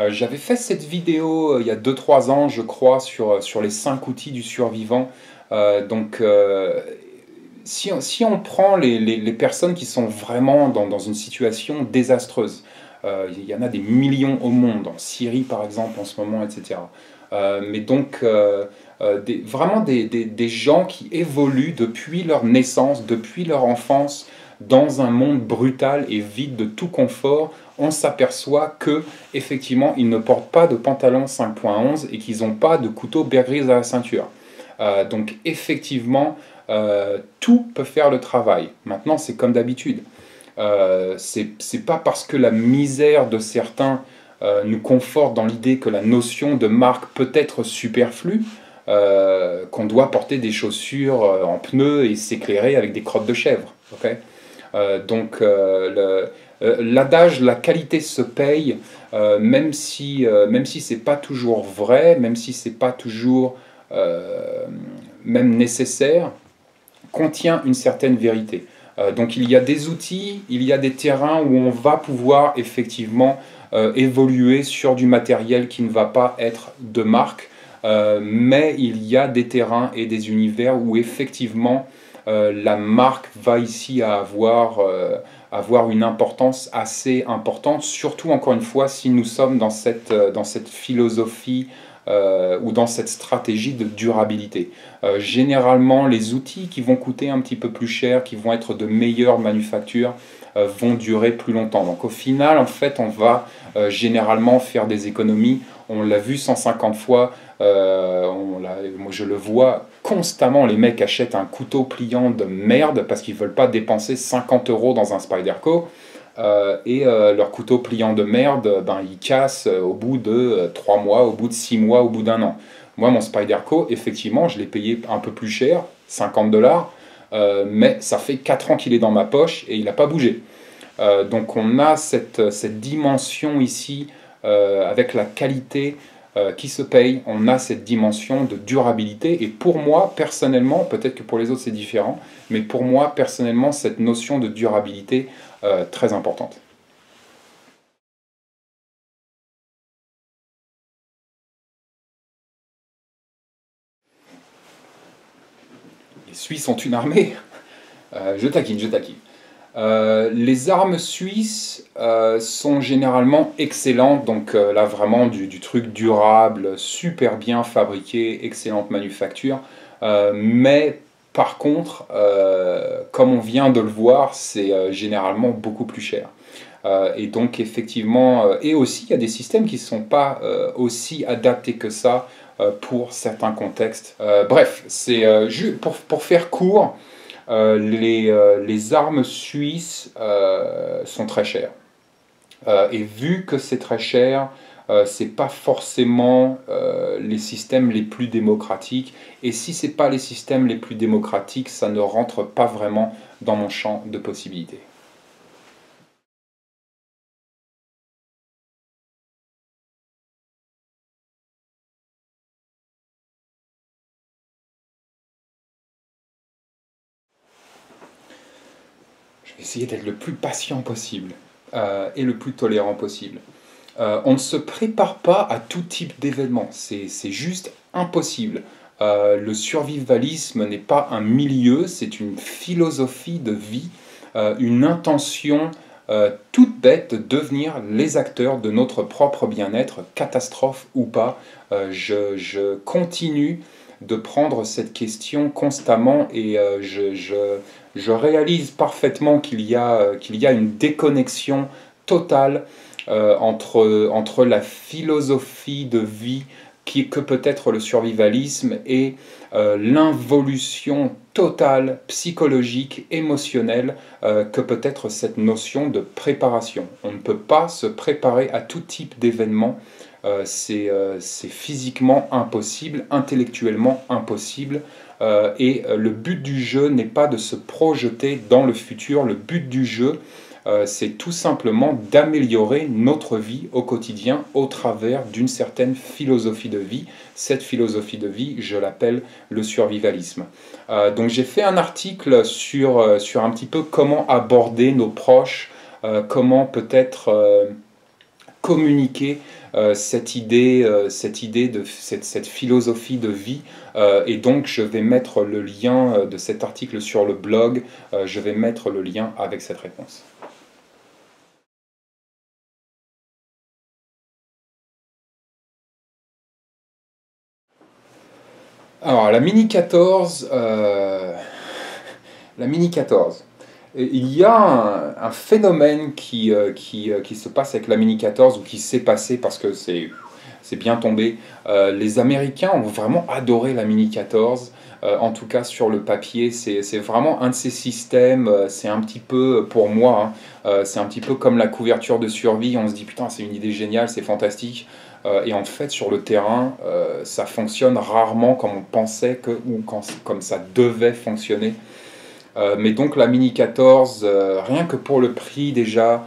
J'avais fait cette vidéo il y a 2 3 ans, je crois, sur les 5 outils du survivant. Donc, si on prend les personnes qui sont vraiment dans une situation désastreuse, il y en a des millions au monde, en Syrie par exemple en ce moment, etc. Mais donc, vraiment des gens qui évoluent depuis leur naissance, depuis leur enfance, dans un monde brutal et vide de tout confort. On s'aperçoit que effectivement ils ne portent pas de pantalon 5.11 et qu'ils n'ont pas de couteau Bear Grylls à la ceinture. Donc effectivement, tout peut faire le travail. Maintenant, c'est comme d'habitude. C'est pas parce que la misère de certains nous conforte dans l'idée que la notion de marque peut être superflue, qu'on doit porter des chaussures en pneus et s'éclairer avec des crottes de chèvre. Okay, donc l'adage la qualité se paye, même si c'est pas toujours vrai, même si c'est pas toujours même nécessaire, contient une certaine vérité. Donc il y a des outils, il y a des terrains où on va pouvoir effectivement évoluer sur du matériel qui ne va pas être de marque, mais il y a des terrains et des univers où effectivement la marque va ici avoir une importance assez importante, surtout encore une fois si nous sommes dans cette philosophie ou dans cette stratégie de durabilité. Généralement, les outils qui vont coûter un petit peu plus cher, qui vont être de meilleure manufacture, vont durer plus longtemps. Donc au final, en fait, on va généralement faire des économies. On l'a vu 150 fois, moi je le vois constamment, les mecs achètent un couteau pliant de merde parce qu'ils ne veulent pas dépenser 50 euros dans un Spyderco. Leur couteau pliant de merde, ben, il casse au bout de 3 mois, au bout de 6 mois, au bout d'un an. Moi, mon Spyderco, effectivement, je l'ai payé un peu plus cher, 50 $, mais ça fait 4 ans qu'il est dans ma poche et il n'a pas bougé. Donc on a cette dimension ici, avec la qualité qui se paye, on a cette dimension de durabilité. Et pour moi, personnellement, peut-être que pour les autres c'est différent, mais pour moi, personnellement, cette notion de durabilité, très importante. Les Suisses ont une armée. Je taquine, je taquine. Les armes suisses sont généralement excellentes, donc là vraiment du truc durable, super bien fabriqué, excellente manufacture, mais par contre, comme on vient de le voir, c'est généralement beaucoup plus cher. Et donc effectivement, et aussi il y a des systèmes qui ne sont pas aussi adaptés que ça pour certains contextes. Bref, c'est pour faire court, les armes suisses sont très chères. Et vu que c'est très cher, c'est pas forcément les systèmes les plus démocratiques. Et si c'est pas les systèmes les plus démocratiques, ça ne rentre pas vraiment dans mon champ de possibilités. Je vais essayer d'être le plus patient possible et le plus tolérant possible. On ne se prépare pas à tout type d'événement, c'est juste impossible. Le survivalisme n'est pas un milieu, c'est une philosophie de vie, une intention toute bête de devenir les acteurs de notre propre bien-être, catastrophe ou pas. Je continue de prendre cette question constamment et je réalise parfaitement qu'il y a une déconnexion totale entre la philosophie de vie que peut être le survivalisme et l'involution totale psychologique, émotionnelle que peut être cette notion de préparation. On ne peut pas se préparer à tout type d'événement, c'est physiquement impossible, intellectuellement impossible, et le but du jeu n'est pas de se projeter dans le futur, le but du jeu c'est tout simplement d'améliorer notre vie au quotidien au travers d'une certaine philosophie de vie. Cette philosophie de vie, je l'appelle le survivalisme. Donc j'ai fait un article sur un petit peu comment aborder nos proches, comment peut-être communiquer cette idée de cette philosophie de vie. Et donc, je vais mettre le lien de cet article sur le blog. Je vais mettre le lien avec cette réponse. Alors, la Mini 14, la Mini 14. Il y a un phénomène qui se passe avec la Mini 14, ou qui s'est passé parce que c'est bien tombé. Les Américains ont vraiment adoré la Mini 14. En tout cas, sur le papier, c'est vraiment un de ces systèmes. C'est un petit peu, pour moi, hein, c'est un petit peu comme la couverture de survie. On se dit, putain, c'est une idée géniale, c'est fantastique. Et en fait, sur le terrain, ça fonctionne rarement comme on pensait comme ça devait fonctionner. Mais donc la Mini 14, rien que pour le prix déjà,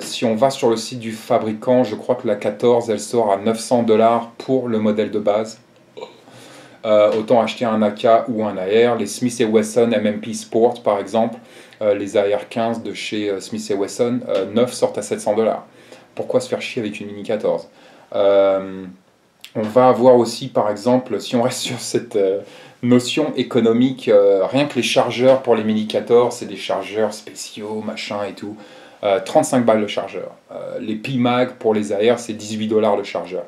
si on va sur le site du fabricant, je crois que la 14, elle sort à 900 $ pour le modèle de base. Autant acheter un AK ou un AR. Les Smith & Wesson MMP Sport, par exemple, les AR-15 de chez Smith & Wesson, 9 sortent à 700 $. Pourquoi se faire chier avec une Mini 14? On va avoir aussi, par exemple, si on reste sur cette notion économique, rien que les chargeurs pour les Mini 14, c'est des chargeurs spéciaux, machin et tout. 35 balles le chargeur. Les PMAG pour les AR, c'est 18 $ le chargeur.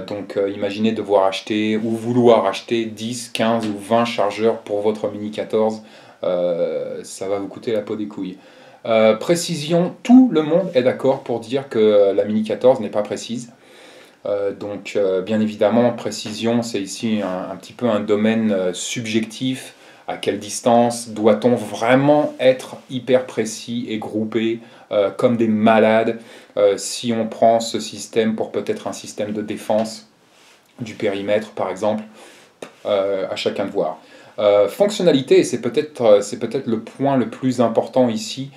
Donc imaginez devoir acheter ou vouloir acheter 10, 15 ou 20 chargeurs pour votre Mini 14. Ça va vous coûter la peau des couilles. Précision, tout le monde est d'accord pour dire que la Mini 14 n'est pas précise. Donc bien évidemment, précision, c'est ici un petit peu un domaine subjectif. À quelle distance doit-on vraiment être hyper précis et groupé comme des malades si on prend ce système pour peut-être un système de défense du périmètre par exemple, à chacun de voir. Fonctionnalité, c'est peut-être le point le plus important ici.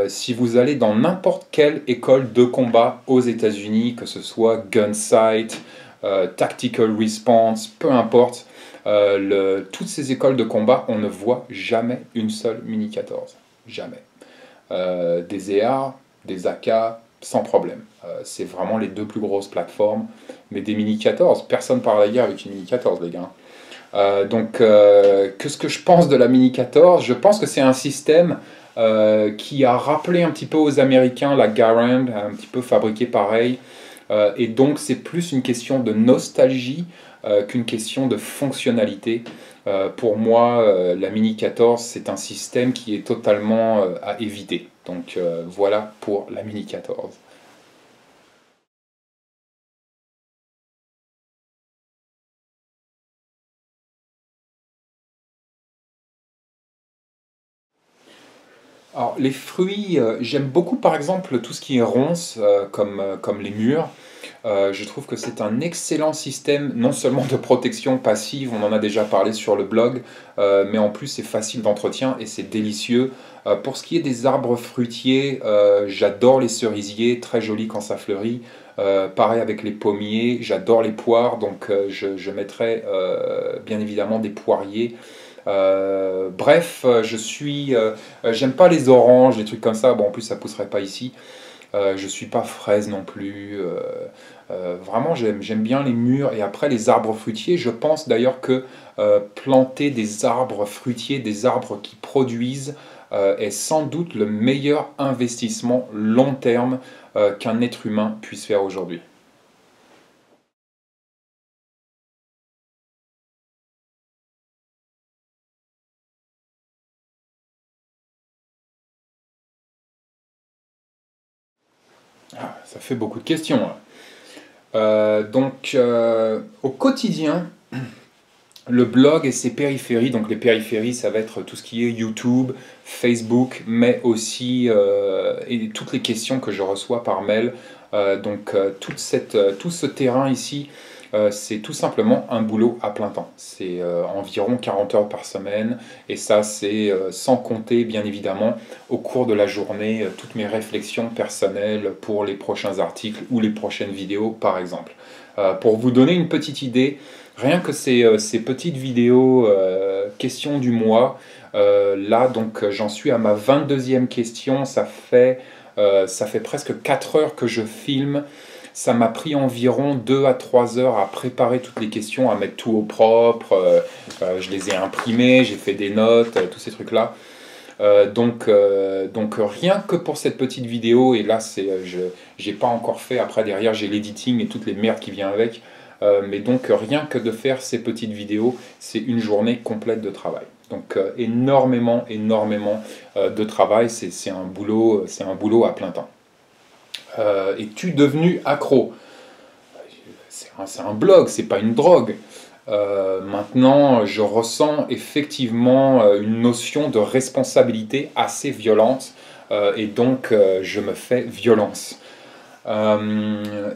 Si vous allez dans n'importe quelle école de combat aux États-Unis, que ce soit Gunsight, Tactical Response, peu importe, toutes ces écoles de combat, on ne voit jamais une seule Mini 14. Jamais. Des ER, des AK, sans problème. C'est vraiment les deux plus grosses plateformes. Mais des Mini 14, personne parle à la guerre avec une Mini 14, les gars. Donc, qu'est-ce que je pense de la Mini 14? Je pense que c'est un système qui a rappelé un petit peu aux Américains la Garand, un petit peu fabriqué pareil. Et donc, c'est plus une question de nostalgie qu'une question de fonctionnalité. Pour moi, la Mini 14, c'est un système qui est totalement à éviter. Donc, voilà pour la Mini 14. Alors, les fruits, j'aime beaucoup par exemple tout ce qui est ronce, comme les mûres. Je trouve que c'est un excellent système, non seulement de protection passive, on en a déjà parlé sur le blog, mais en plus c'est facile d'entretien et c'est délicieux. Pour ce qui est des arbres fruitiers, j'adore les cerisiers, très jolis quand ça fleurit. Pareil avec les pommiers, j'adore les poires, donc je mettrai bien évidemment des poiriers. Bref, j'aime pas les oranges, des trucs comme ça. Bon, en plus, ça pousserait pas ici. Je suis pas fraise non plus. Vraiment, j'aime bien les mûres. Et après, les arbres fruitiers, je pense d'ailleurs que planter des arbres fruitiers, des arbres qui produisent, est sans doute le meilleur investissement long terme qu'un être humain puisse faire aujourd'hui. Ah, ça fait beaucoup de questions, hein. Au quotidien, le blog et ses périphéries, donc les périphéries, ça va être tout ce qui est YouTube, Facebook, mais aussi et toutes les questions que je reçois par mail. Tout ce terrain ici, c'est tout simplement un boulot à plein temps. C'est environ 40 heures par semaine, et ça, c'est sans compter, bien évidemment, au cours de la journée, toutes mes réflexions personnelles pour les prochains articles ou les prochaines vidéos, par exemple. Pour vous donner une petite idée, rien que ces petites vidéos questions du mois, Là, donc, j'en suis à ma 22e question. Ça fait presque 4 heures que je filme. Ça m'a pris environ 2 à 3 heures à préparer toutes les questions, à mettre tout au propre. Je les ai imprimées, j'ai fait des notes, tous ces trucs-là. Donc rien que pour cette petite vidéo, et là j'ai pas encore fait, après derrière j'ai l'editing et toutes les merdes qui viennent avec, mais donc rien que de faire ces petites vidéos, c'est une journée complète de travail. Donc énormément de travail, c'est un boulot à plein temps. Es-tu devenu accro? C'est un blog, c'est pas une drogue. Maintenant, je ressens effectivement une notion de responsabilité assez violente et donc je me fais violence.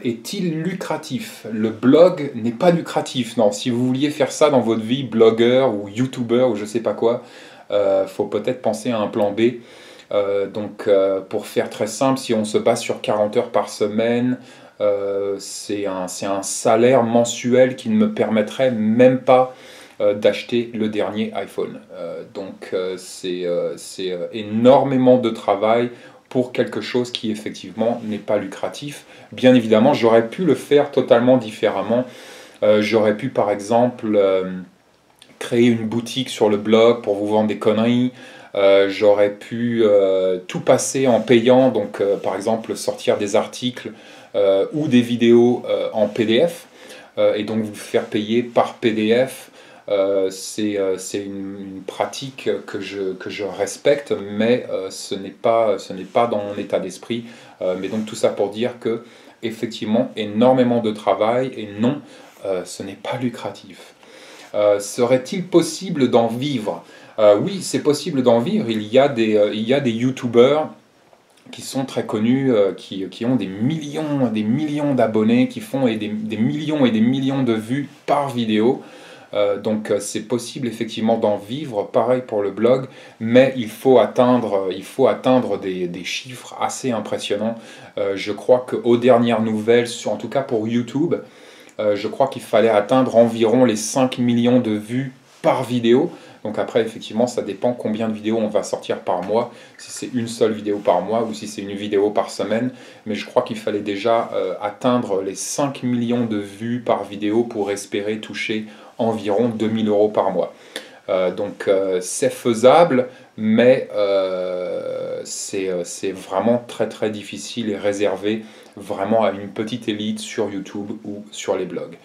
Est-il lucratif? Le blog n'est pas lucratif, non. Si vous vouliez faire ça dans votre vie, blogueur ou youtubeur ou je sais pas quoi, faut peut-être penser à un plan B. Pour faire très simple, si on se base sur 40 heures par semaine, c'est un salaire mensuel qui ne me permettrait même pas d'acheter le dernier iPhone. C'est énormément de travail pour quelque chose qui effectivement n'est pas lucratif. Bien évidemment, j'aurais pu le faire totalement différemment. J'aurais pu par exemple créer une boutique sur le blog pour vous vendre des conneries. J'aurais pu tout passer en payant, donc par exemple sortir des articles ou des vidéos en PDF et donc vous faire payer par PDF. C'est une pratique que je respecte, mais ce n'est pas dans mon état d'esprit. Mais donc tout ça pour dire que effectivement énormément de travail et non, ce n'est pas lucratif. Serait-il possible d'en vivre? Oui, c'est possible d'en vivre. Il y a des youtubeurs qui sont très connus, qui ont des millions d'abonnés, qui font des millions et des millions de vues par vidéo. C'est possible effectivement d'en vivre, pareil pour le blog, mais il faut atteindre des chiffres assez impressionnants. Je crois qu'aux dernières nouvelles, en tout cas pour YouTube, je crois qu'il fallait atteindre environ les 5 millions de vues par vidéo. Donc après, effectivement, ça dépend combien de vidéos on va sortir par mois, si c'est une seule vidéo par mois ou si c'est une vidéo par semaine. Mais je crois qu'il fallait déjà atteindre les 5 millions de vues par vidéo pour espérer toucher environ 2000 € par mois. C'est faisable, mais c'est vraiment très difficile et réservé vraiment à une petite élite sur YouTube ou sur les blogs.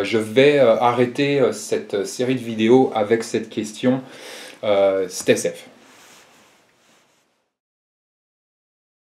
Je vais arrêter cette série de vidéos avec cette question. Stay safe.